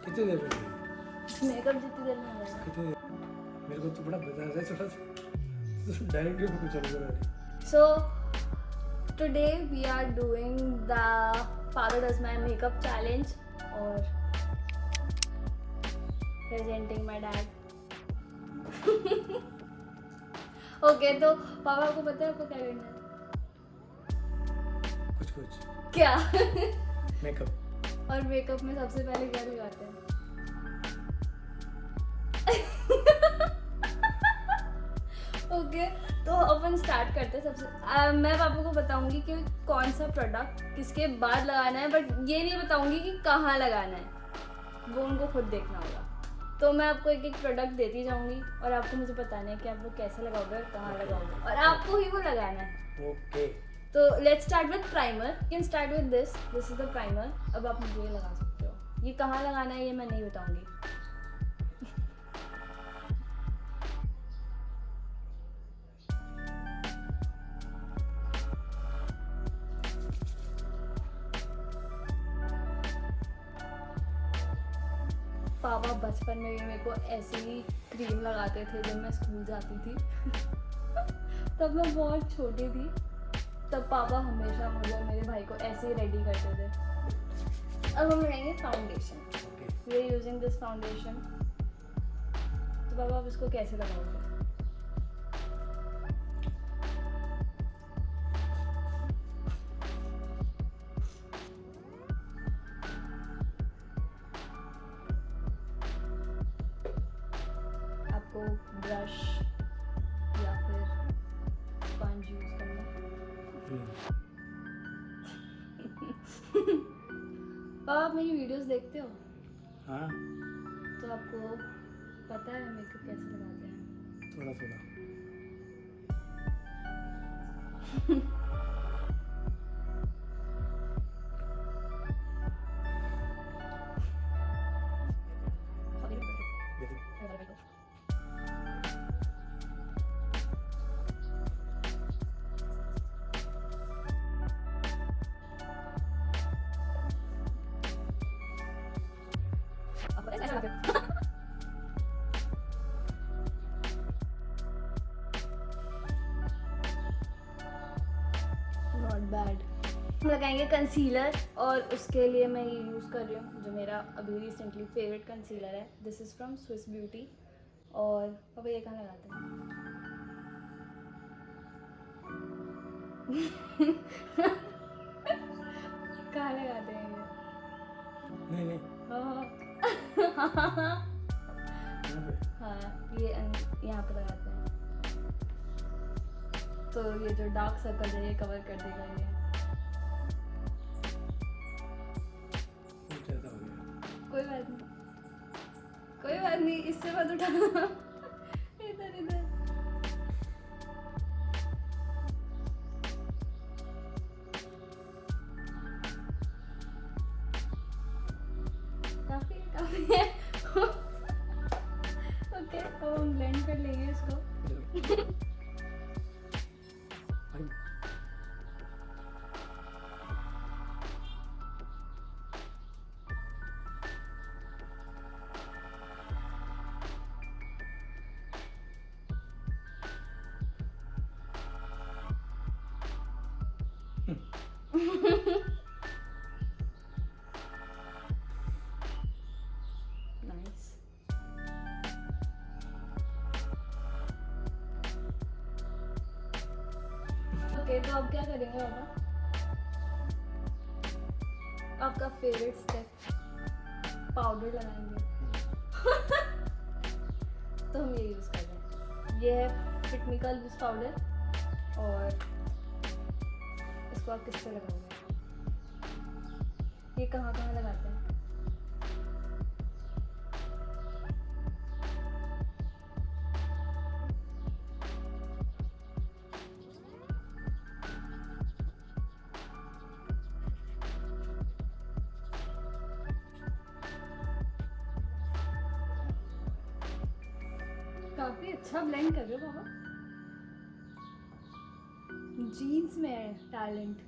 कितनी देर में? मेकअप जितनी देर में हो जाएगा। कितनी देर? मेरे को तो बड़ा बता है थोड़ा सा डायरेक्टली कुछ चल रहा है। So today we are doing the Father Does My Makeup challenge और presenting my dad. Okay, तो पापा को पता है आपको क्या करना है? कुछ क्या? मेकअप। और मेकअप में सबसे पहले क्या लगाते हैं? ओके तो अपन स्टार्ट करते हैं सबसे मैं पापा को बताऊंगी कि कौन सा प्रोडक्ट किसके बाद लगाना है, बट ये नहीं बताऊंगी कि कहाँ लगाना है, वो उनको खुद देखना होगा। तो मैं आपको एक एक प्रोडक्ट देती जाऊंगी और आपको मुझे बताना है कि आप वो कैसे लगाओगे और कहाँ लगाओगे, और आपको ही वो लगाना है। ओके तो let's start with primer. You can start with this is the primer. अब आप मुझे ये लगा सकते हो। ये कहाँ लगाना है ये मैं नहीं बताऊंगी। पापा बचपन में भी मेरे को ऐसे ही क्रीम लगाते थे जब मैं स्कूल जाती थी। तब मैं बहुत छोटी थी, तब पापा हमेशा मुझे और मेरे भाई को ऐसे ही रेडी करते थे। अब हम लगाएंगे foundation. We are using this foundation. तो पापा आप इसको कैसे लगाओगे? आपको ब्रश या फिर स्पंज यूज करना। पापा आप मेरी वीडियोस देखते हो? हाँ तो आपको पता है मेकअप कैसे लगाते हैं? थोड़ा थोड़ा। Not bad. हम लगाएंगे कंसीलर और उसके लिए मैं ये यूज़ कर रही हूँ जो मेरा अभी रिसेंटली फेवरेट कंसीलर है। This is from Swiss beauty. और पापा ये कहाँ लगाते हैं? कहाँ लगाते हैं ये? नहीं नहीं हाँ यहाँ पे। हाँ ये यहाँ पे लगाते हैं। तो ये जो डार्क सर्कल है ये कवर कर देगा ये। बहुत ज़्यादा हो गया। कोई बात नहीं, कोई बात नहीं, इससे मत उठाना। इधर इधर। काफी काफी है। ओके तो हम ब्लेंड कर लेंगे इसको। नाइस। ओके तो अब क्या करेंगे बाबा? आपका फेवरेट स्टेप, पाउडर लगाएंगे। तो हम ये यूज़ कर रहे हैं। ये है फिट मी का लूज पाउडर। और इसको आप किस पे लगाओगे? ये कहाँ कहाँ लगाते हैं? काफी अच्छा ब्लेंड कर रहे हो बाबा। जीन्स में है talent.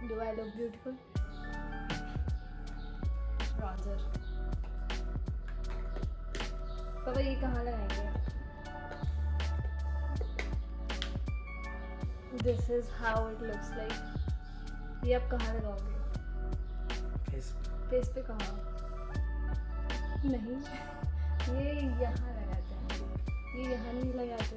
Do I look beautiful? Bronzer. पापा ये कहाँ लगाएंगे? This is how it looks like. ये आप कहाँ लगाओगे? फेस फेस पे कहाँ? नहीं, ये यहाँ लगाते हैं. ये यहाँ नहीं लगाते.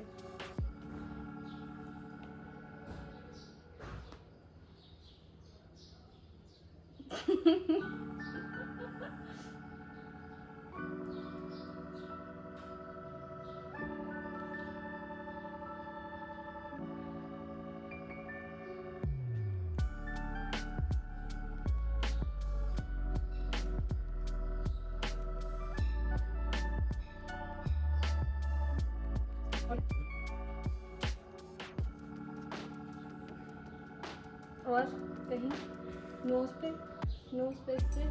और कहीं नोज पे से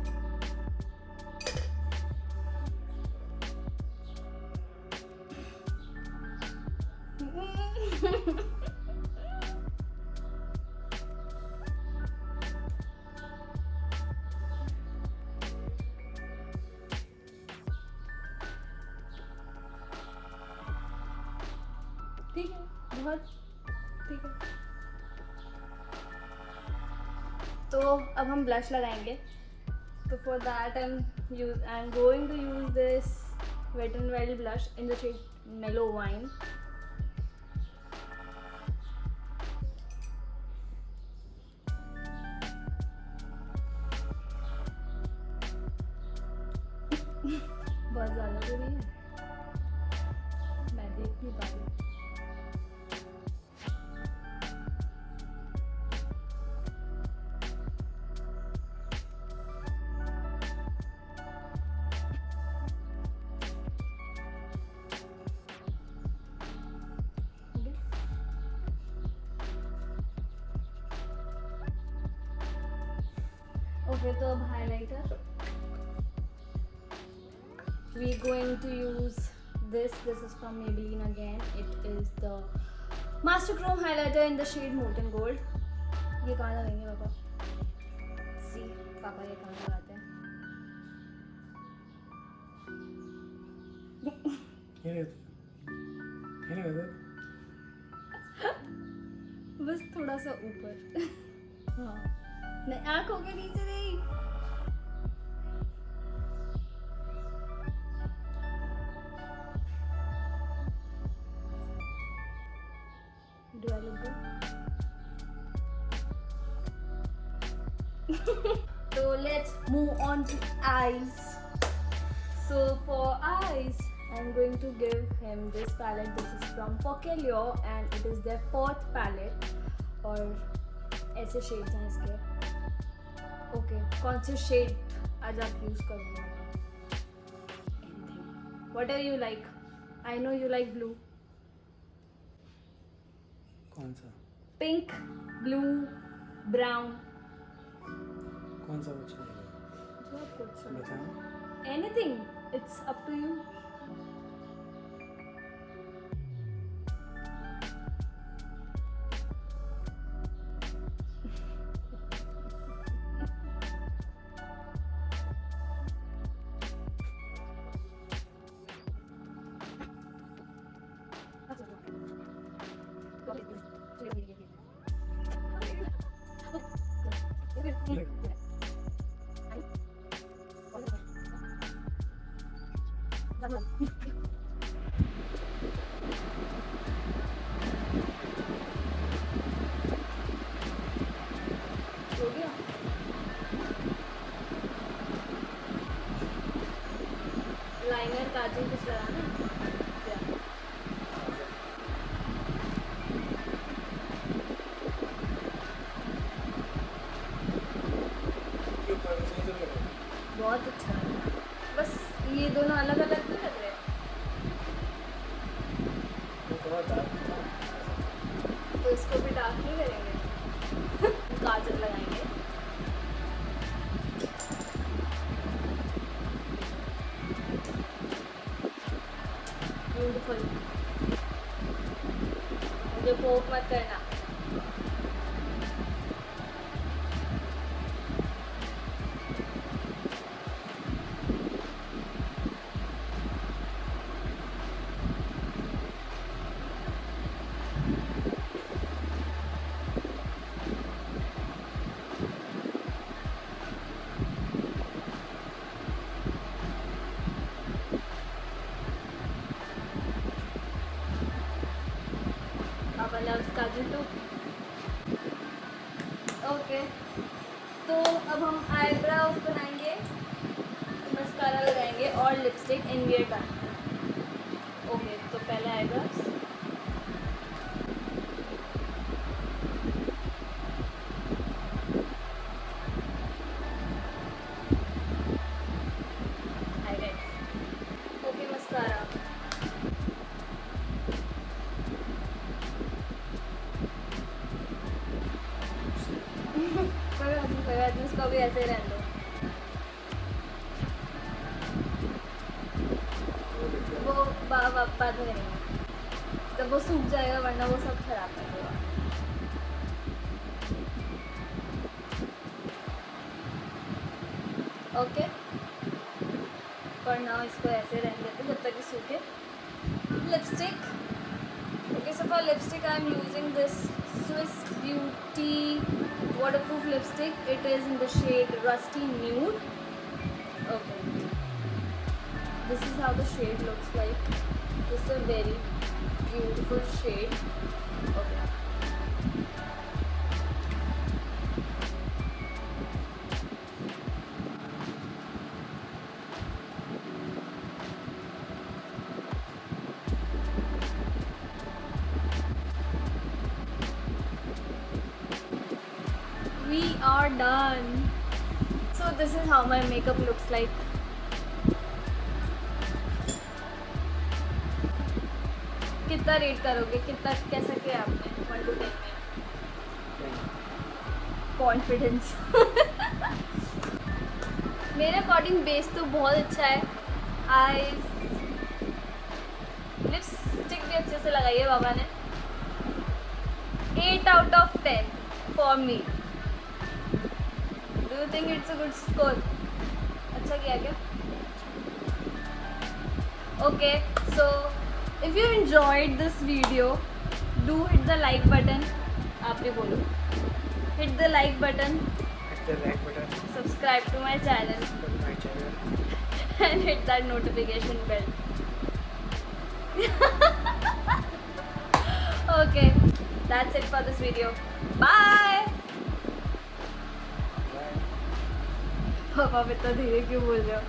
ठीक है, बहुत ठीक है. तो अब हम ब्लश लगाएंगे. तो for that I am going to use this wet and wild blush in the shade mellow wine. बहुत ज़्यादा तो नहीं है, मैं देख नहीं पा रही. ओके, तो अब highlighter we going to use this is from Maybelline again. It is the Master Chrome highlighter in the shade Molten Gold. ये कहाँ लगाएंगे पापा? See, पापा ये कहाँ लगाते हैं? ये लगाते बस थोड़ा सा ऊपर. हाँ, नहीं, आँखों के नीचे नहीं. Do I look good? So let's move on to eyes. So for eyes, I'm going to give him this palette. This is from Focalure and it is their fourth palette. और ऐसे shades हैं इसके. Okay, कौन से shade आज आप use करोगे? Anything. Whatever you like. I know you like blue. कौन सा Pink, blue, brown. कौन सा अच्छा लगेगा जो आपको अच्छा लगे. बताओ. Anything. It's up to you. हो गया. लाइनर काजल कुछ लगाना है? क्या? ये ऊपर से इधर लगाओ. बहुत अच्छा है. बस ये दोनों अलग अलग नहीं लग रहे. ये थोड़ा डार्क था. तो इसको भी डार्क नहीं करेंगे. काजल लगाएंगे. ब्यूटीफुल. मुझे पोक मत करना. Channel to. ओके, तो अब हम आईब्रोज बनाएंगे, मस्कारा लगाएंगे और lipstick and we are done. Okay, तो पहले आईब्रोज। Okay, mascara. कोई बात नहीं, उसको भी ऐसे ही रहने दो। वो बाद में करेंगे, जब वो सूख जाएगा, वरना वो सब खराब कर देगा। ओके, पर नाउ इसको ऐसे रहने देते जब तक ये सूखे। Lipstick. Okay, so for lipstick I am using this Swiss Beauty waterproof lipstick. It is in the shade Rusty Nude. Okay, this is how the shade looks like. This is a very beautiful shade. Okay, we are done. So this is how my makeup looks like. कितना rate करोगे, कितना कैसा किया आपने 1 to 10 में? Confidence. मेरे according base तो बहुत अच्छा है। आईज, लिपस्टिक भी अच्छे से लगाई है बाबा ने। 8 out of 10 for me. Do you think it's a good score? अच्छा किया क्या? Okay, so if you enjoyed this video, do hit the like button. आप भी बोलो. Hit the like button. Hit the like button. Subscribe to my channel. Subscribe to my channel. And hit that notification bell. Okay, that's it for this video. Bye. Bye. पापा इतना धीरे क्यों बोल रहे हो?